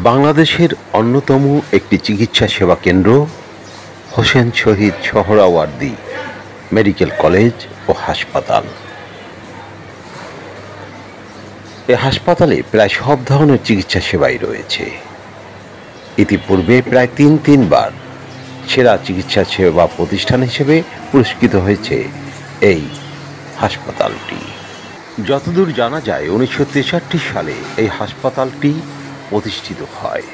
বাংলাদেশের অন্যতম একটি চিকিৎসা সেবা কেন্দ্র হোসেন শহীদ সোহরাওয়ার্দী মেডিকেল কলেজ ও হাসপাতাল। এ হাসপাতালে প্রায় সব ধরনের চিকিৎসা সেবাই রয়েছে। ইতিপূর্বে প্রায় তিনবার সেরা চিকিৎসা সেবা প্রতিষ্ঠান হিসেবে পুরস্কৃত হয়েছে এই হাসপাতালটি। যতদূর জানা যায় 1963 সালে এই হাসপাতালটি প্রতিষ্ঠিত হয়।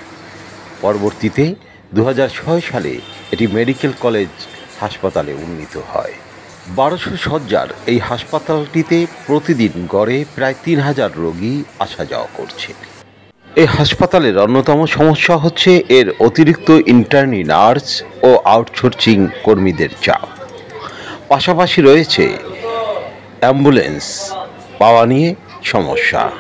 পরবর্তীতে 2006 সালে এটি মেডিকেল কলেজ হাসপাতালে উন্নীত হয়। 1200 শয্যার এই হাসপাতালটিতে প্রতিদিন গড়ে প্রায় 3000 রোগী আসা যাওয়া করছে। এই হাসপাতালের অন্যতম সমস্যা হচ্ছে এর অতিরিক্ত ইন্টার্নি নার্স ও আউটসোর্সিং কর্মীদের চাপ। পাশাপাশি রয়েছে অ্যাম্বুলেন্স পাওয়া নিয়ে সমস্যা।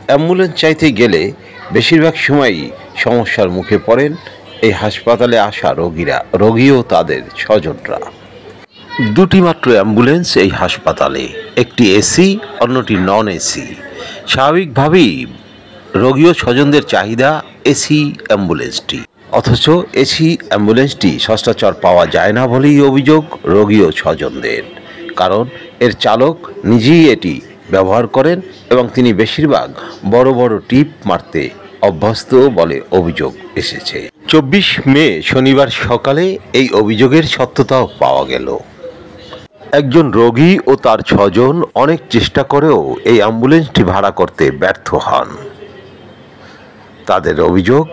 অ্যাম্বুলেন্স চাইতে গেলে বেশিরভাগ সময়ই সমস্যার মুখে পড়েন এই হাসপাতালে আসা রোগী ও তাদের স্বজনরা। দুটি মাত্র অ্যাম্বুলেন্স এই হাসপাতালে, একটি এসি, অন্যটি নন এসি। স্বাভাবিকভাবেই রোগী ও স্বজনদের চাহিদা এসি অ্যাম্বুলেন্সটি, অথচ এসি অ্যাম্বুলেন্সটি সচরাচর পাওয়া যায় না বলেই অভিযোগ রোগী ও স্বজনদের। কারণ এর চালক নিজেই এটি ব্যবহার করেন এবং তিনি বেশিরভাগ বড় বড় টিপ মারতে অভ্যস্ত বলে অভিযোগ এসেছে। 24 মে শনিবার সকালে এই অভিযোগের সত্যতাও পাওয়া গেল। একজন রোগী ও তার স্বজন অনেক চেষ্টা করেও এই অ্যাম্বুলেন্সটি ভাড়া করতে ব্যর্থ হন। তাদের অভিযোগ,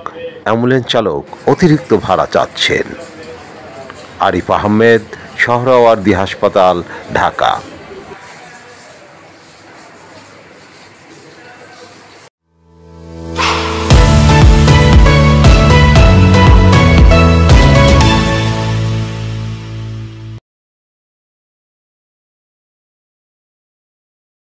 অ্যাম্বুলেন্স চালক অতিরিক্ত ভাড়া চাচ্ছেন। আরিফ আহমেদ, সোহরাওয়ার্দী হাসপাতাল, ঢাকা।